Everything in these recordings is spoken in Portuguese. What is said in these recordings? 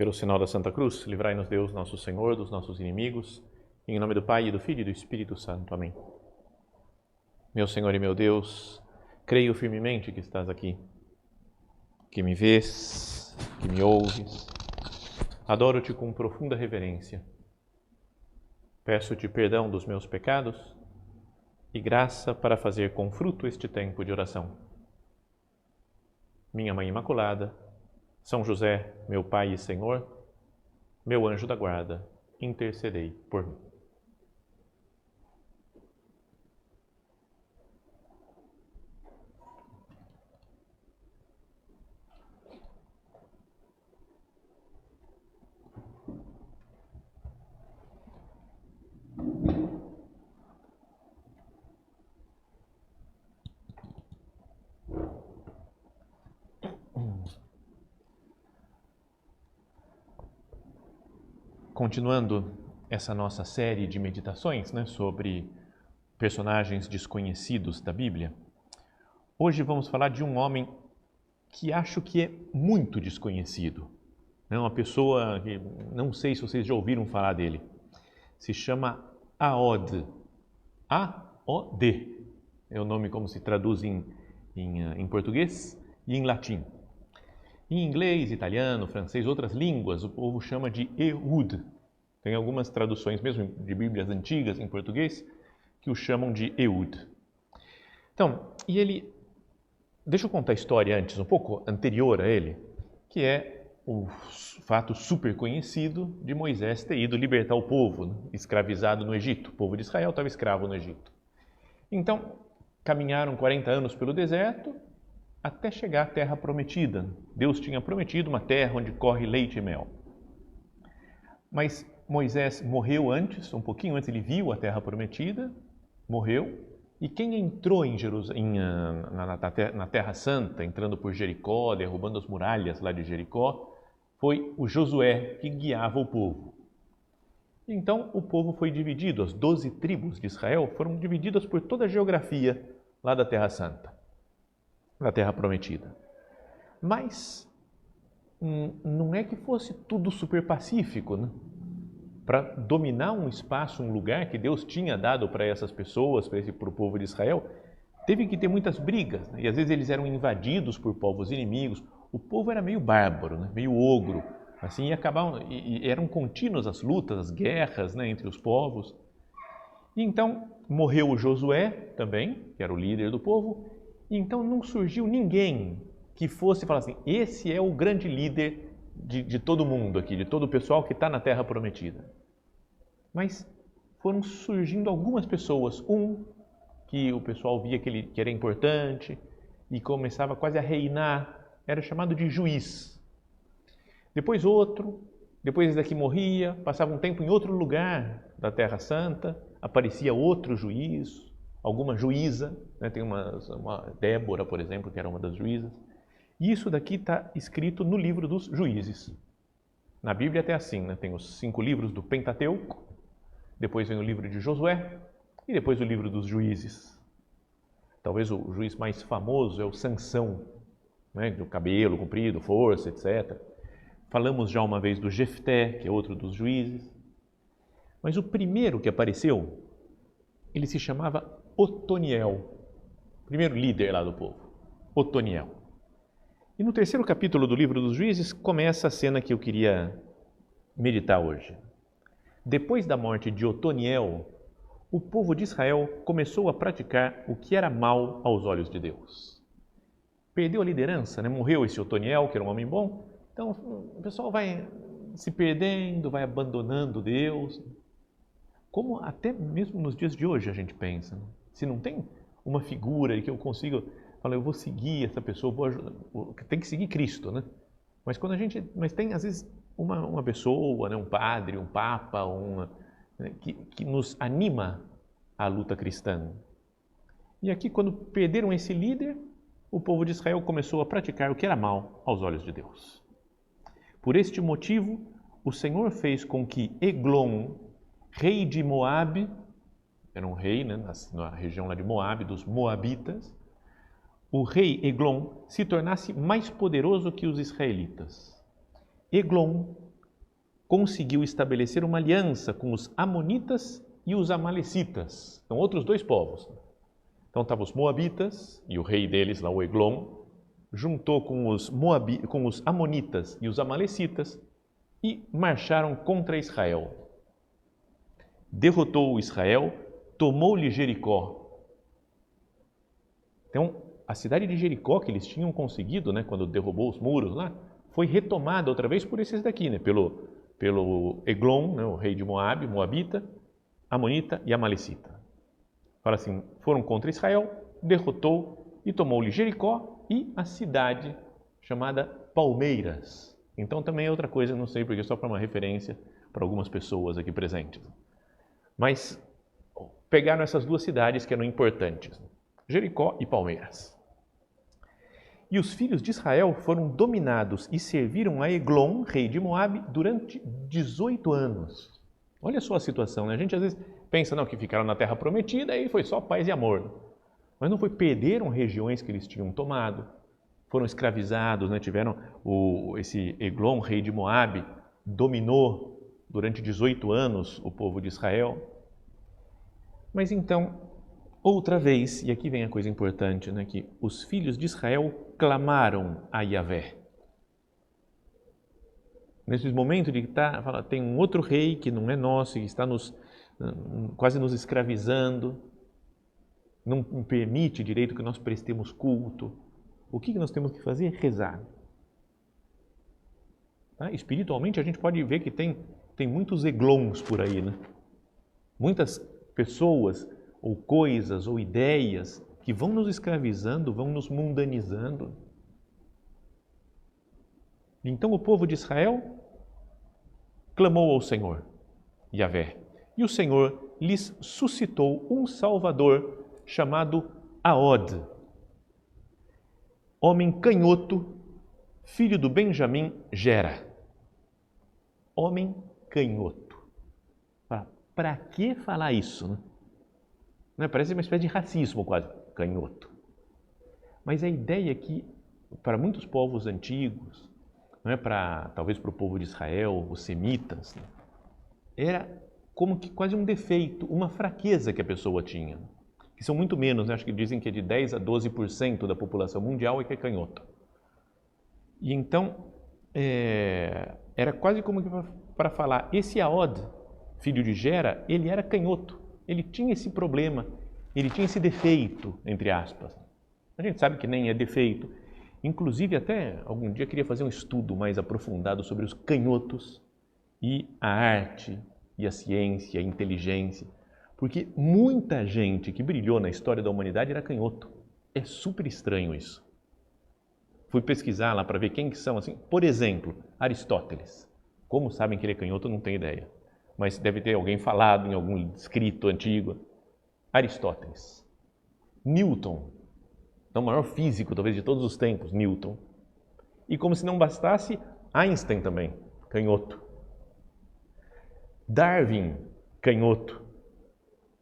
Pelo sinal da Santa Cruz, livrai-nos Deus, nosso Senhor, dos nossos inimigos. Em nome do Pai, e do Filho e do Espírito Santo. Amém. Meu Senhor e meu Deus, creio firmemente que estás aqui, que me vês, que me ouves. Adoro-te com profunda reverência. Peço-te perdão dos meus pecados e graça para fazer com fruto este tempo de oração. Minha Mãe Imaculada, São José, meu Pai e Senhor, meu anjo da guarda, intercedei por mim. Continuando essa nossa série de meditações, sobre personagens desconhecidos da Bíblia, hoje vamos falar de um homem que acho que é muito desconhecido. Uma pessoa que não sei se vocês já ouviram falar dele. Se chama Aod. A-O-D. É o nome como se traduz em português e em latim. Em inglês, italiano, francês, outras línguas, o povo chama de Ehud. Tem algumas traduções mesmo de Bíblias antigas em português que o chamam de Ehud. Então, deixa eu contar a história antes, um pouco anterior a ele, que é o fato super conhecido de Moisés ter ido libertar o povo, escravizado no Egito. O povo de Israel estava escravo no Egito. Então, caminharam 40 anos pelo deserto, até chegar à terra prometida. Deus tinha prometido uma terra onde corre leite e mel. Mas Moisés morreu antes, um pouquinho antes, ele viu a terra prometida, morreu, e quem entrou na Terra Santa, entrando por Jericó, derrubando as muralhas lá de Jericó, foi o Josué, que guiava o povo. Então o povo foi dividido, as 12 tribos de Israel foram divididas por toda a geografia lá da Terra Santa, da Terra Prometida. Mas não é que fosse tudo super pacífico, Para dominar um espaço, um lugar que Deus tinha dado para essas pessoas, para o povo de Israel, teve que ter muitas brigas, e às vezes eles eram invadidos por povos inimigos. O povo era meio bárbaro, meio ogro, assim, e eram contínuas as lutas, as guerras, entre os povos. E então morreu o Josué também, que era o líder do povo. E então não surgiu ninguém que fosse falar assim, esse é o grande líder de todo mundo aqui, de todo o pessoal que está na Terra Prometida. Mas foram surgindo algumas pessoas, que o pessoal via que era importante e começava quase a reinar, era chamado de juiz. Depois outro, depois esse daqui morria, passava um tempo em outro lugar da Terra Santa, aparecia outro juiz, alguma juíza, tem uma Débora, por exemplo, que era uma das juízas. E isso daqui está escrito no livro dos Juízes. Na Bíblia até assim, tem os 5 livros do Pentateuco, depois vem o livro de Josué e depois o livro dos Juízes. Talvez o juiz mais famoso é o Sansão, do cabelo comprido, força, etc. Falamos já uma vez do Jefté, que é outro dos juízes. Mas o primeiro que apareceu, ele se chamava Otoniel, primeiro líder lá do povo, Otoniel. E no 3º capítulo do livro dos Juízes começa a cena que eu queria meditar hoje. Depois da morte de Otoniel, o povo de Israel começou a praticar o que era mal aos olhos de Deus. Perdeu a liderança, morreu esse Otoniel, que era um homem bom, então o pessoal vai se perdendo, vai abandonando Deus. Como até mesmo nos dias de hoje a gente pensa, se não tem uma figura que eu consiga falar, eu vou seguir essa pessoa, tem que seguir Cristo, Mas tem às vezes uma pessoa, um padre, um papa, que nos anima à luta cristã. E aqui, quando perderam esse líder, o povo de Israel começou a praticar o que era mal aos olhos de Deus. Por este motivo, o Senhor fez com que Eglon, rei de Moabe, era um rei na região lá de Moabe, dos Moabitas, o rei Eglon se tornasse mais poderoso que os israelitas. Eglon conseguiu estabelecer uma aliança com os amonitas e os amalecitas. Então, outros dois povos. Então, estavam os moabitas e o rei deles, lá o Eglon, juntou com os amonitas e os amalecitas e marcharam contra Israel. Derrotou Israel, tomou-lhe Jericó. Então, a cidade de Jericó, que eles tinham conseguido, né, quando derrubou os muros lá, foi retomada outra vez por esses daqui, né, pelo Eglon, né, o rei de Moabe, moabita, amonita e amalecita. Fala assim, foram contra Israel, derrotou e tomou-lhe Jericó e a cidade chamada Palmeiras. Então também é outra coisa, não sei porque, só para uma referência para algumas pessoas aqui presentes. Mas pegaram essas duas cidades que eram importantes, Jericó e Palmeiras. E os filhos de Israel foram dominados e serviram a Eglon, rei de Moabe, durante 18 anos. Olha só a situação, né? A gente às vezes pensa não, que ficaram na terra prometida e foi só paz e amor. Mas não foi, perderam regiões que eles tinham tomado, foram escravizados, né? Tiveram esse Eglon, rei de Moabe, dominou durante 18 anos o povo de Israel. Mas então, outra vez, e aqui vem a coisa importante, né, que os filhos de Israel clamaram a Yahvé. Nesses momentos de que tem um outro rei que não é nosso, que está quase nos escravizando, não permite direito que nós prestemos culto. O que nós temos que fazer? Rezar. Tá? Espiritualmente, a gente pode ver que tem muitos eglons por aí, né? Muitas pessoas ou coisas ou ideias que vão nos escravizando, vão nos mundanizando. Então o povo de Israel clamou ao Senhor, Yahvé, e o Senhor lhes suscitou um Salvador chamado Aod, homem canhoto, filho do Benjamim Gera. Homem canhoto. Para que falar isso, né? Parece uma espécie de racismo quase, canhoto. Mas a ideia é que, para muitos povos antigos, não é talvez para o povo de Israel, os semitas, né? Era como que quase um defeito, uma fraqueza que a pessoa tinha, que são muito menos, né? Acho que dizem que é de 10 a 12% da população mundial é que é canhoto. E então, era quase como que para falar, esse Aod, filho de Gera, ele era canhoto, ele tinha esse problema, ele tinha esse defeito, entre aspas. A gente sabe que nem é defeito. Inclusive, até algum dia eu queria fazer um estudo mais aprofundado sobre os canhotos e a arte, e a ciência, a inteligência. Porque muita gente que brilhou na história da humanidade era canhoto. É super estranho isso. Fui pesquisar lá para ver quem que são, assim. Por exemplo, Aristóteles. Como sabem que ele é canhoto, não tenho ideia. Mas deve ter alguém falado em algum escrito antigo. Aristóteles. Newton. Então, o maior físico, talvez, de todos os tempos, Newton. E como se não bastasse, Einstein também, canhoto. Darwin, canhoto.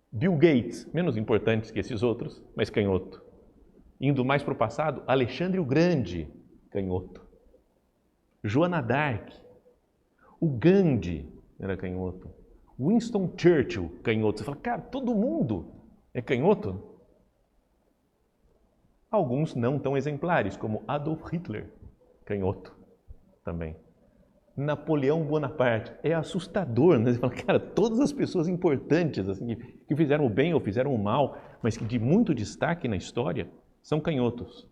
Bill Gates, menos importantes que esses outros, mas canhoto. Indo mais para o passado, Alexandre o Grande, canhoto. Joana d'Arc. O Gandhi era canhoto. Winston Churchill, canhoto. Você fala, cara, todo mundo é canhoto? Alguns não tão exemplares, como Adolf Hitler, canhoto também. Napoleão Bonaparte, é assustador, né? Você fala, cara, todas as pessoas importantes assim, que fizeram o bem ou fizeram o mal, mas que de muito destaque na história, são canhotos.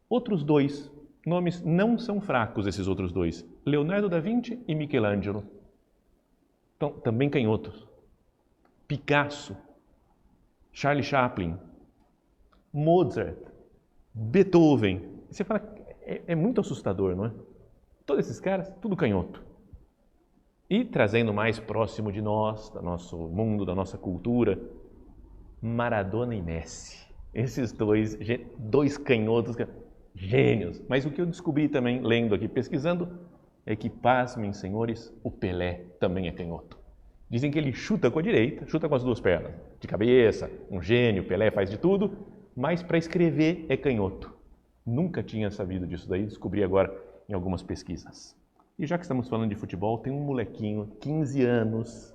Outros dois nomes não são fracos, esses outros dois, Leonardo da Vinci e Michelangelo, então, também canhotos. Picasso, Charlie Chaplin, Mozart, Beethoven. Você fala, é muito assustador, não é? Todos esses caras, tudo canhoto. E trazendo mais próximo de nós, do nosso mundo, da nossa cultura, Maradona e Messi. Esses dois canhotos, gênios. Mas o que eu descobri também, lendo aqui, pesquisando, é que, pasmem, senhores, o Pelé também é canhoto. Dizem que ele chuta com a direita, chuta com as duas pernas, de cabeça, um gênio, Pelé faz de tudo, mas para escrever é canhoto. Nunca tinha sabido disso daí, descobri agora em algumas pesquisas. E já que estamos falando de futebol, tem um molequinho, 15 anos,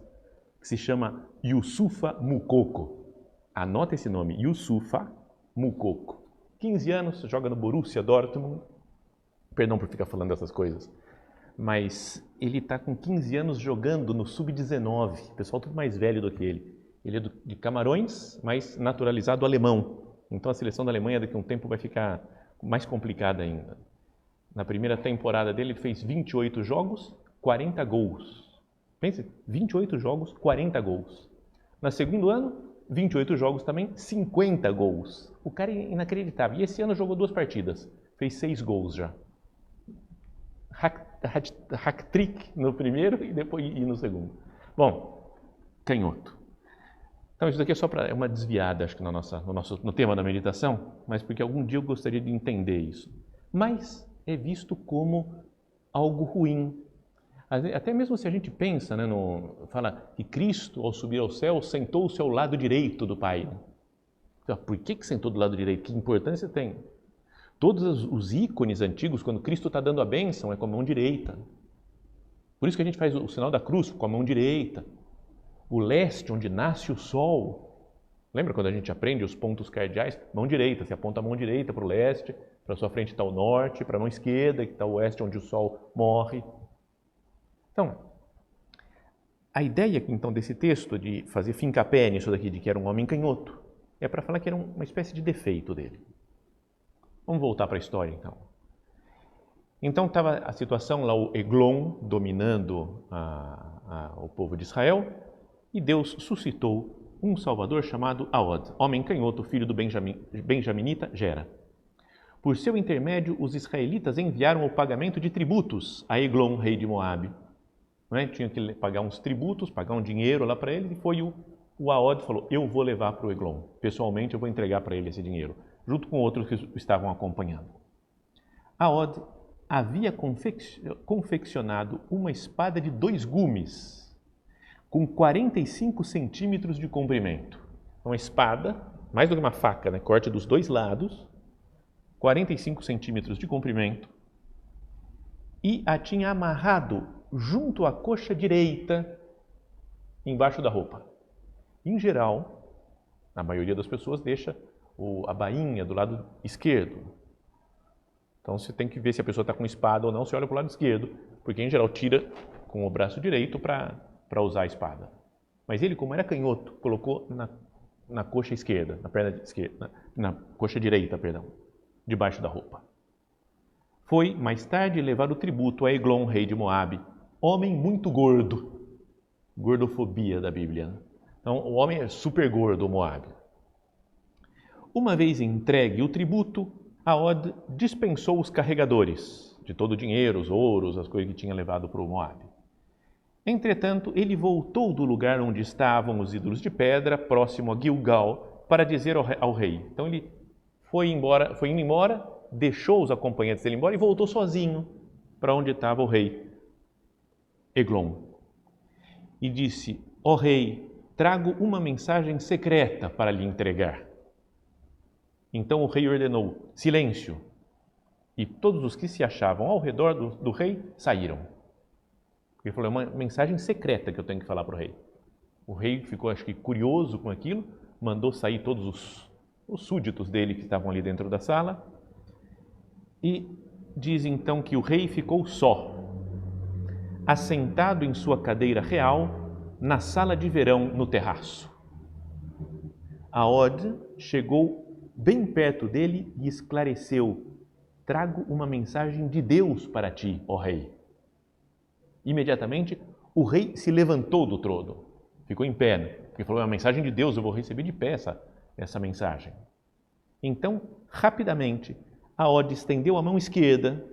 que se chama Youssoufa Moukoko. Anota esse nome, Youssoufa Moukoko. 15 anos, joga no Borussia Dortmund. Perdão por ficar falando dessas coisas. Mas ele está com 15 anos jogando no Sub-19. Pessoal tudo mais velho do que ele. Ele é de Camarões, mas naturalizado alemão. Então a seleção da Alemanha daqui a um tempo vai ficar mais complicada ainda. Na primeira temporada dele, ele fez 28 jogos, 40 gols. Pense, 28 jogos, 40 gols. No segundo ano, 28 jogos também, 50 gols. O cara é inacreditável. E esse ano jogou 2 partidas, fez 6 gols já. Hack-trick no primeiro e depois no segundo. Bom, canhoto. Então isso daqui é só para uma desviada, acho que no tema da meditação, mas porque algum dia eu gostaria de entender isso. Mas é visto como algo ruim. Até mesmo se a gente pensa, né, fala que Cristo, ao subir ao céu, sentou-se ao lado direito do Pai. Então, por que sentou do lado direito? Que importância tem? Todos os ícones antigos, quando Cristo está dando a bênção, é com a mão direita. Por isso que a gente faz o sinal da cruz com a mão direita. O leste, onde nasce o sol. Lembra quando a gente aprende os pontos cardeais? Mão direita, você aponta a mão direita para o leste, para a sua frente está o norte, para a mão esquerda, que está o oeste, onde o sol morre. Então, a ideia então desse texto, de fazer fincapé nisso daqui, de que era um homem canhoto, é para falar que era uma espécie de defeito dele. Vamos voltar para a história então. Então estava a situação lá, o Eglon dominando o povo de Israel, e Deus suscitou um salvador chamado Aod, homem canhoto, filho do benjaminita Gera. Por seu intermédio, os israelitas enviaram o pagamento de tributos a Eglon, rei de Moabe. Não é? Tinha que pagar uns tributos, pagar um dinheiro lá para ele, e foi o Aod falou, eu vou levar para o Eglon, pessoalmente eu vou entregar para ele esse dinheiro, junto com outros que estavam acompanhando. Aod havia confeccionado uma espada de 2 gumes, com 45 centímetros de comprimento. Uma espada, mais do que uma faca, né? Corte dos 2 lados, 45 centímetros de comprimento, e a tinha amarrado junto à coxa direita, embaixo da roupa. Em geral, a maioria das pessoas deixa a bainha do lado esquerdo. Então você tem que ver se a pessoa está com espada ou não, você olha para o lado esquerdo, porque em geral tira com o braço direito para usar a espada. Mas ele, como era canhoto, colocou na coxa esquerda, na perna esquerda, na coxa direita, perdão, debaixo da roupa. Foi, mais tarde, levar o tributo a Eglon, rei de Moabe, homem muito gordo, gordofobia da Bíblia. Então, o homem é super gordo, o Moabe. Uma vez entregue o tributo, Aod dispensou os carregadores de todo o dinheiro, os ouros, as coisas que tinha levado para o Moabe. Entretanto, ele voltou do lugar onde estavam os ídolos de pedra, próximo a Gilgal, para dizer ao rei. Então ele foi indo embora, deixou os acompanhantes dele embora e voltou sozinho para onde estava o rei Eglon. E disse, ó rei, trago uma mensagem secreta para lhe entregar. Então o rei ordenou, silêncio, e todos os que se achavam ao redor do rei saíram. Ele falou, é uma mensagem secreta que eu tenho que falar para o rei. O rei ficou, acho que, curioso com aquilo, mandou sair todos os súditos dele que estavam ali dentro da sala, e diz então que o rei ficou só, assentado em sua cadeira real, na sala de verão no terraço. Aod chegou bem perto dele e esclareceu, trago uma mensagem de Deus para ti, ó rei. Imediatamente, o rei se levantou do trono, ficou em pé, porque falou, é uma mensagem de Deus, eu vou receber de pé essa mensagem. Então, rapidamente, Aod estendeu a mão esquerda,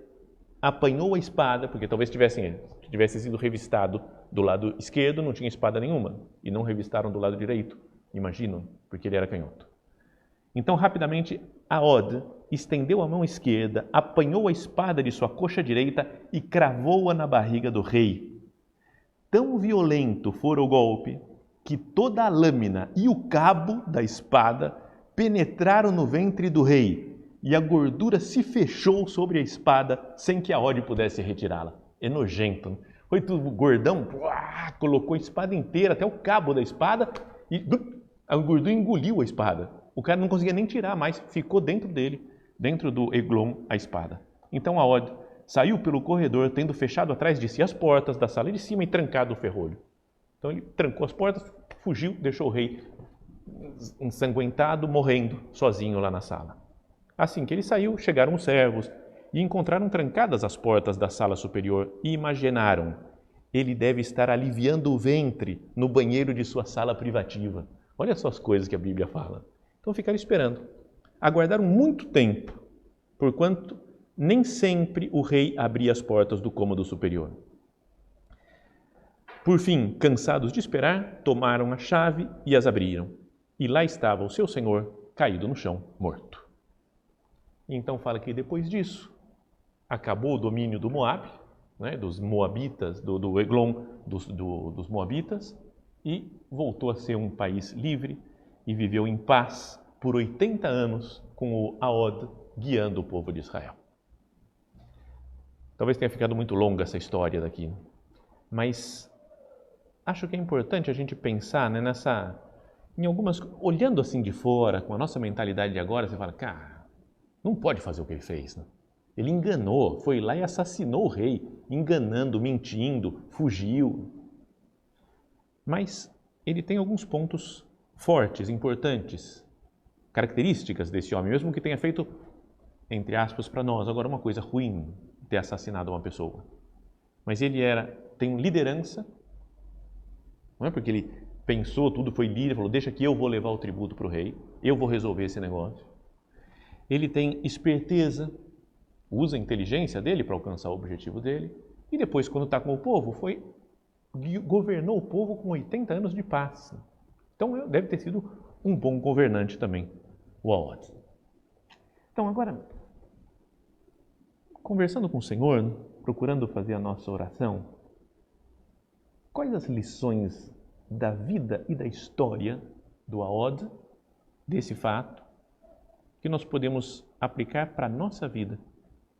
apanhou a espada, porque talvez tivesse sido revistado do lado esquerdo, não tinha espada nenhuma, e não revistaram do lado direito, imagino, porque ele era canhoto. Então, rapidamente, Aod estendeu a mão esquerda, apanhou a espada de sua coxa direita e cravou-a na barriga do rei. Tão violento fora o golpe que toda a lâmina e o cabo da espada penetraram no ventre do rei, e a gordura se fechou sobre a espada sem que Aod pudesse retirá-la. é nojento. Né? Foi tudo gordão, colocou a espada inteira, até o cabo da espada, e o gordão engoliu a espada. O cara não conseguia nem tirar mais, ficou dentro dele, dentro do Eglon, a espada. Então Aod saiu pelo corredor, tendo fechado atrás de si as portas da sala de cima e trancado o ferrolho. Então ele trancou as portas, fugiu, deixou o rei ensanguentado, morrendo, sozinho lá na sala. Assim que ele saiu, chegaram os servos e encontraram trancadas as portas da sala superior e imaginaram: ele deve estar aliviando o ventre no banheiro de sua sala privativa. Olha só as coisas que a Bíblia fala. Então ficaram esperando. Aguardaram muito tempo, porquanto nem sempre o rei abria as portas do cômodo superior. Por fim, cansados de esperar, tomaram a chave e as abriram. E lá estava o seu senhor, caído no chão, morto. E então fala que depois disso, acabou o domínio do Moabe, né, dos Moabitas, do Eglon dos Moabitas, e voltou a ser um país livre e viveu em paz por 80 anos com o Aod guiando o povo de Israel. Talvez tenha ficado muito longa essa história daqui, mas acho que é importante a gente pensar, né, em algumas, olhando assim de fora, com a nossa mentalidade de agora, você fala, cara, não pode fazer o que ele fez, né? Ele enganou, foi lá e assassinou o rei, enganando, mentindo, fugiu. Mas ele tem alguns pontos fortes, importantes, características desse homem, mesmo que tenha feito, entre aspas, para nós, agora uma coisa ruim, ter assassinado uma pessoa. Mas ele tem liderança, não é porque ele pensou, tudo foi líder, falou, deixa que eu vou levar o tributo para o rei, eu vou resolver esse negócio. Ele tem esperteza, usa a inteligência dele para alcançar o objetivo dele, e depois, quando está com o povo, governou o povo com 80 anos de paz. Então, deve ter sido um bom governante também, o Aod. Então, agora, conversando com o Senhor, procurando fazer a nossa oração, quais as lições da vida e da história do Aod, desse fato, que nós podemos aplicar para a nossa vida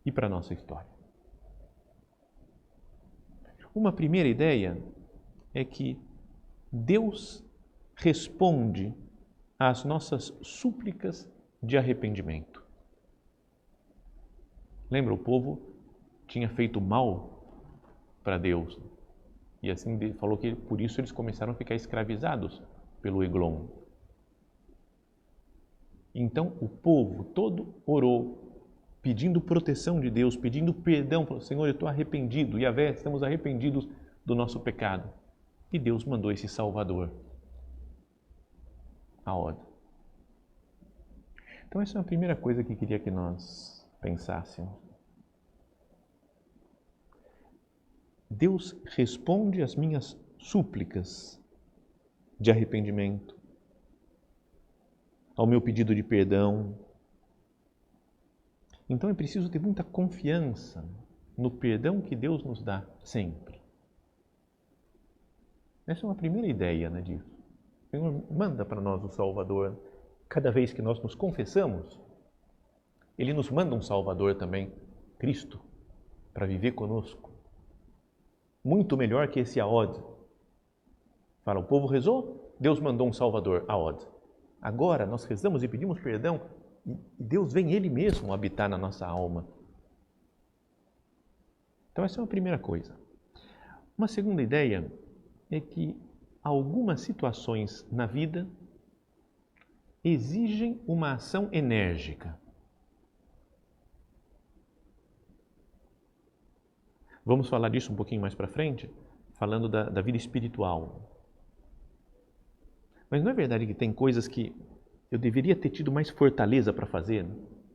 e para a nossa história? Uma primeira ideia é que Deus responde às nossas súplicas de arrependimento. Lembra, o povo tinha feito mal para Deus. E assim falou que por isso eles começaram a ficar escravizados pelo Eglon. Então o povo todo orou, pedindo proteção de Deus, pedindo perdão. Falou, Senhor, eu estou arrependido. Yahvé, estamos arrependidos do nosso pecado. E Deus mandou esse Salvador, Aod. Então essa é a primeira coisa que queria que nós pensássemos. Deus responde às minhas súplicas de arrependimento, ao meu pedido de perdão. Então é preciso ter muita confiança no perdão que Deus nos dá sempre. Essa é uma primeira ideia, né, disso. O Senhor manda para nós o Salvador. Cada vez que nós nos confessamos, Ele nos manda um Salvador também, Cristo, para viver conosco. Muito melhor que esse Aod. Fala, o povo rezou, Deus mandou um Salvador, Aod. Agora nós rezamos e pedimos perdão e Deus vem Ele mesmo habitar na nossa alma. Então essa é uma primeira coisa. Uma segunda ideia é que algumas situações na vida exigem uma ação enérgica. Vamos falar disso um pouquinho mais para frente, falando da vida espiritual. Mas não é verdade que tem coisas que eu deveria ter tido mais fortaleza para fazer,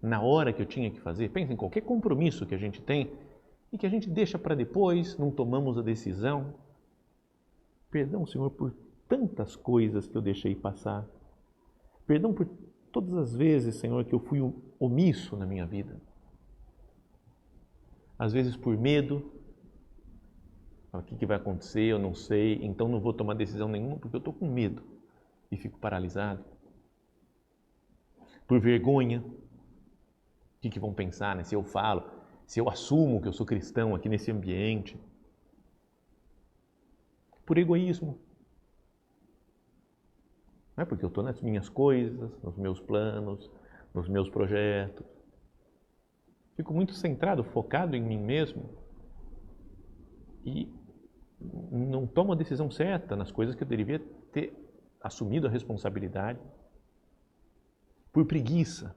na hora que eu tinha que fazer? Pensa em qualquer compromisso que a gente tem e que a gente deixa para depois, não tomamos a decisão. Perdão, Senhor, por tantas coisas que eu deixei passar. Perdão por todas as vezes, Senhor, que eu fui omisso na minha vida. Às vezes por medo. O que vai acontecer? Eu não sei, então não vou tomar decisão nenhuma porque eu estou com medo e fico paralisado. Por vergonha. O que vão pensar, né? Se eu falo, se eu assumo que eu sou cristão aqui nesse ambiente. Por egoísmo. Não é porque eu estou nas minhas coisas, nos meus planos, nos meus projetos. Fico muito centrado, focado em mim mesmo e não tomo a decisão certa nas coisas que eu deveria ter assumido a responsabilidade. Por preguiça.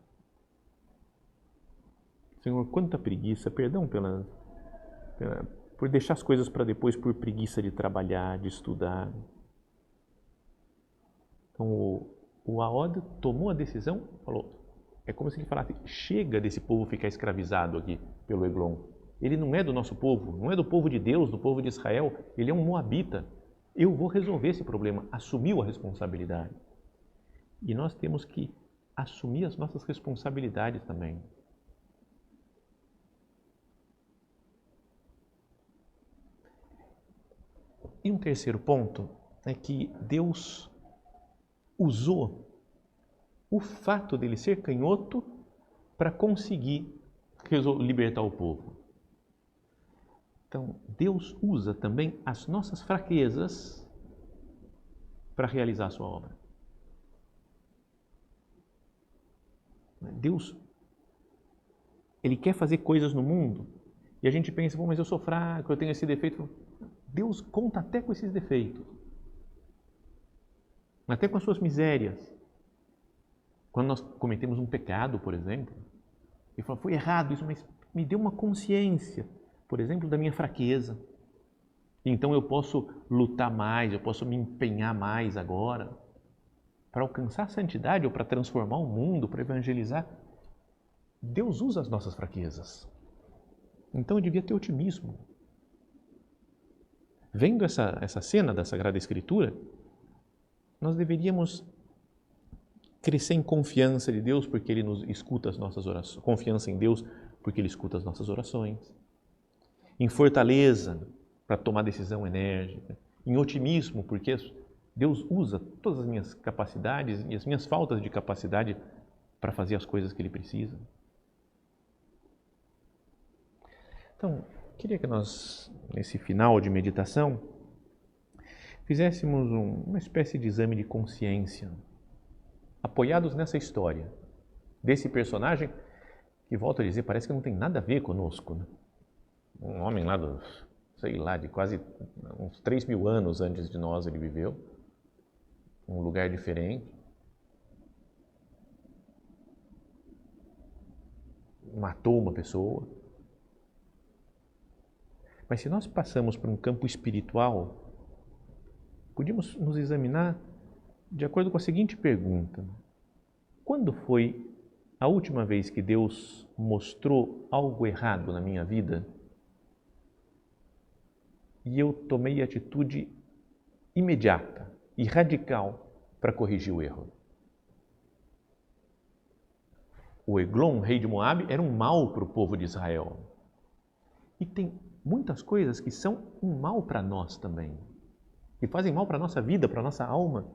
Senhor, quanta preguiça, perdão por deixar as coisas para depois, por preguiça de trabalhar, de estudar. Então o Aod tomou a decisão, falou, é como se ele falasse, chega desse povo ficar escravizado aqui pelo Eglon. Ele não é do nosso povo, não é do povo de Deus, do povo de Israel, ele é um moabita. Eu vou resolver esse problema, assumiu a responsabilidade. E nós temos que assumir as nossas responsabilidades também. E um terceiro ponto é que Deus usou o fato dele ser canhoto para conseguir libertar o povo. Então, Deus usa também as nossas fraquezas para realizar a sua obra. Deus, Ele quer fazer coisas no mundo e a gente pensa, mas eu sou fraco, eu tenho esse defeito. Deus conta até com esses defeitos, até com as suas misérias. Quando nós cometemos um pecado, por exemplo, ele fala, foi errado isso, mas me deu uma consciência, por exemplo, da minha fraqueza. Então eu posso lutar mais, eu posso me empenhar mais agora para alcançar a santidade ou para transformar o mundo, para evangelizar. Deus usa as nossas fraquezas. Então eu devia ter otimismo. Vendo essa cena da Sagrada Escritura, nós deveríamos crescer em confiança de Deus porque Ele nos escuta as nossas orações, confiança em Deus porque Ele escuta as nossas orações, em fortaleza para tomar decisão enérgica, em otimismo porque Deus usa todas as minhas capacidades e as minhas faltas de capacidade para fazer as coisas que Ele precisa. Então, queria que nós, nesse final de meditação, fizéssemos uma espécie de exame de consciência, apoiados nessa história, desse personagem que, volto a dizer, parece que não tem nada a ver conosco. Né? Um homem lá de quase uns 3.000 anos antes de nós ele viveu, um lugar diferente. Matou uma pessoa. Mas se nós passamos por um campo espiritual, podíamos nos examinar de acordo com a seguinte pergunta: quando foi a última vez que Deus mostrou algo errado na minha vida e eu tomei atitude imediata e radical para corrigir o erro? O Eglon, rei de Moabe, era um mal para o povo de Israel. E tem muitas coisas que são um mal para nós também, que fazem mal para a nossa vida, para a nossa alma.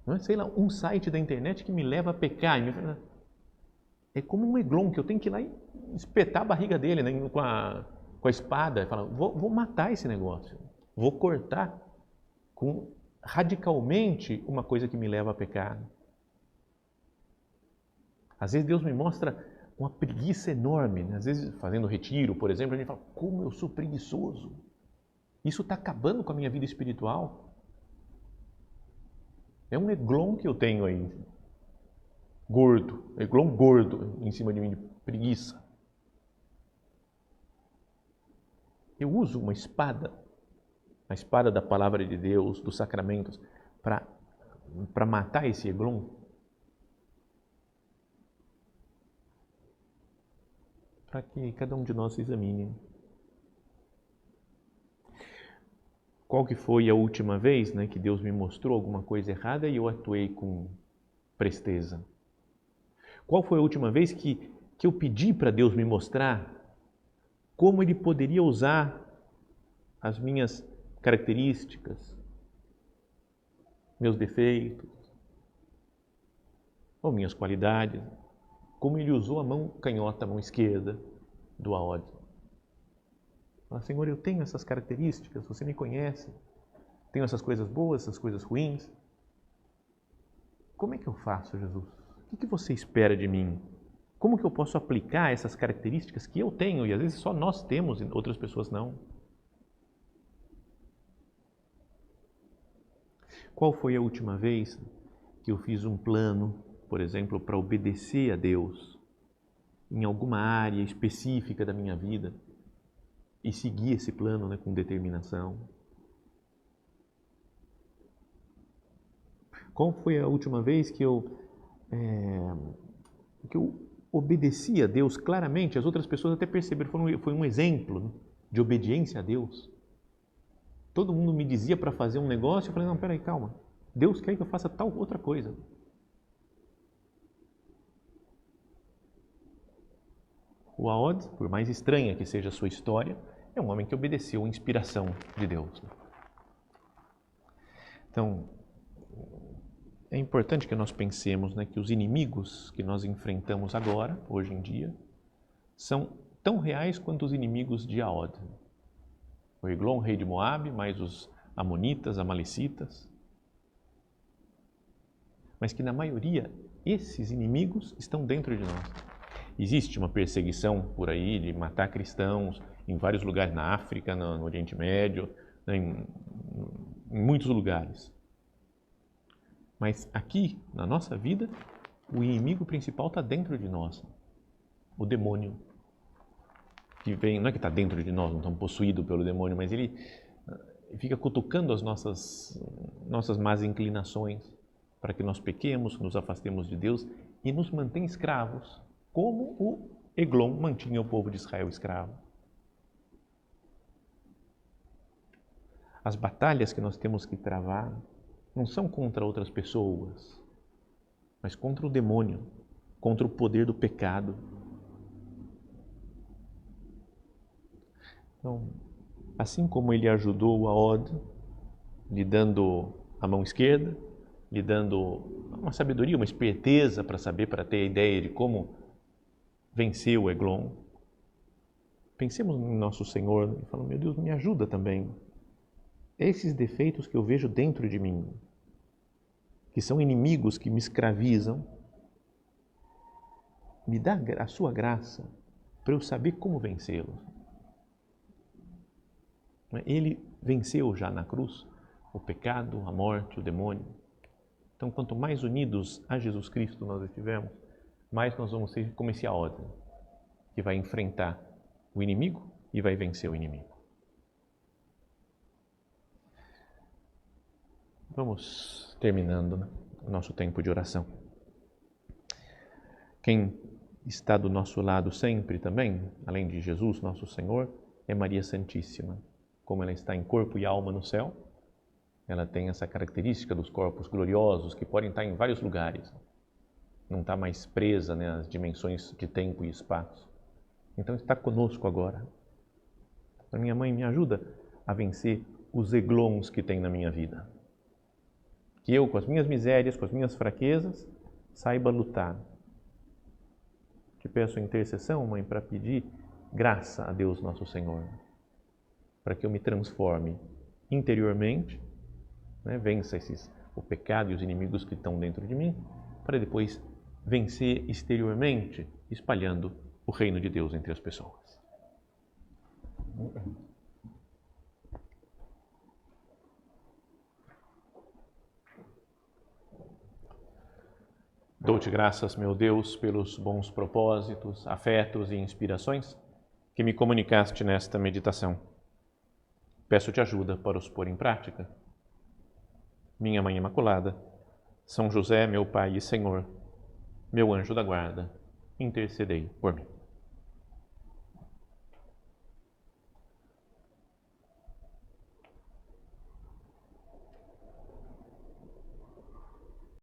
Não é, sei lá, um site da internet que me leva a pecar. É como um Eglon, que eu tenho que ir lá e espetar a barriga dele, né, com a espada, e falar, vou matar esse negócio, vou cortar radicalmente uma coisa que me leva a pecar. Às vezes Deus me mostra uma preguiça enorme, né? Às vezes fazendo retiro, por exemplo, a gente fala, como eu sou preguiçoso. Isso está acabando com a minha vida espiritual. É um Eglon que eu tenho aí, gordo, Eglon gordo em cima de mim, de preguiça. Eu uso uma espada, a espada da palavra de Deus, dos sacramentos, para matar esse Eglon. Para que cada um de nós se examine. Qual que foi a última vez, né, que Deus me mostrou alguma coisa errada e eu atuei com presteza? Qual foi a última vez que eu pedi para Deus me mostrar como Ele poderia usar as minhas características, meus defeitos, ou minhas qualidades, como ele usou a mão canhota, a mão esquerda do Aod. Fala, Senhor, eu tenho essas características, você me conhece, tenho essas coisas boas, essas coisas ruins. Como é que eu faço, Jesus? O que você espera de mim? Como que eu posso aplicar essas características que eu tenho e às vezes só nós temos e outras pessoas não? Qual foi a última vez que eu fiz um plano, por exemplo, para obedecer a Deus em alguma área específica da minha vida e seguir esse plano, né, com determinação? Qual foi a última vez que eu obedeci a Deus claramente? As outras pessoas até perceberam, foi um exemplo, né, de obediência a Deus. Todo mundo me dizia para fazer um negócio, eu falei, não, peraí, calma. Deus quer que eu faça tal outra coisa. O Aod, por mais estranha que seja a sua história, é um homem que obedeceu a inspiração de Deus. Então, é importante que nós pensemos, né, que os inimigos que nós enfrentamos agora, hoje em dia, são tão reais quanto os inimigos de Aod. O Eglon, rei de Moabe, mais os amonitas, amalecitas. Mas que na maioria, esses inimigos estão dentro de nós. Existe uma perseguição por aí de matar cristãos em vários lugares, na África, no Oriente Médio, em muitos lugares. Mas aqui, na nossa vida, o inimigo principal está dentro de nós. O demônio. Que vem, não é que está dentro de nós, não estamos possuídos pelo demônio, mas ele fica cutucando as nossas más inclinações para que nós pequemos, nos afastemos de Deus e nos mantém escravos, como o Eglon mantinha o povo de Israel escravo. As batalhas que nós temos que travar não são contra outras pessoas, mas contra o demônio, contra o poder do pecado. Então, assim como ele ajudou o Aod, lhe dando a mão esquerda, lhe dando uma sabedoria, uma esperteza para saber, para ter a ideia de como vencer o Eglon, pensemos no nosso Senhor e falamos, meu Deus, me ajuda também. Esses defeitos que eu vejo dentro de mim, que são inimigos que me escravizam, me dá a sua graça para eu saber como vencê-los. Ele venceu já na cruz o pecado, a morte, o demônio. Então, quanto mais unidos a Jesus Cristo nós estivermos, mais nós vamos ser como esse Aod, que vai enfrentar o inimigo e vai vencer o inimigo. Vamos terminando, né, o nosso tempo de oração. Quem está do nosso lado sempre também, além de Jesus, nosso Senhor, é Maria Santíssima. Como ela está em corpo e alma no céu, ela tem essa característica dos corpos gloriosos que podem estar em vários lugares. Não está mais presa, né, às dimensões de tempo e espaço. Então está conosco agora. A minha mãe me ajuda a vencer os eglons que tem na minha vida. Que eu, com as minhas misérias, com as minhas fraquezas, saiba lutar. Te peço intercessão, mãe, para pedir graça a Deus nosso Senhor, para que eu me transforme interiormente, né, vença o pecado e os inimigos que estão dentro de mim, para depois vencer exteriormente, espalhando o reino de Deus entre as pessoas. Dou-te graças, meu Deus, pelos bons propósitos, afetos e inspirações que me comunicaste nesta meditação. Peço-te ajuda para os pôr em prática. Minha Mãe Imaculada, São José, meu Pai e Senhor, meu anjo da guarda, intercedei por mim.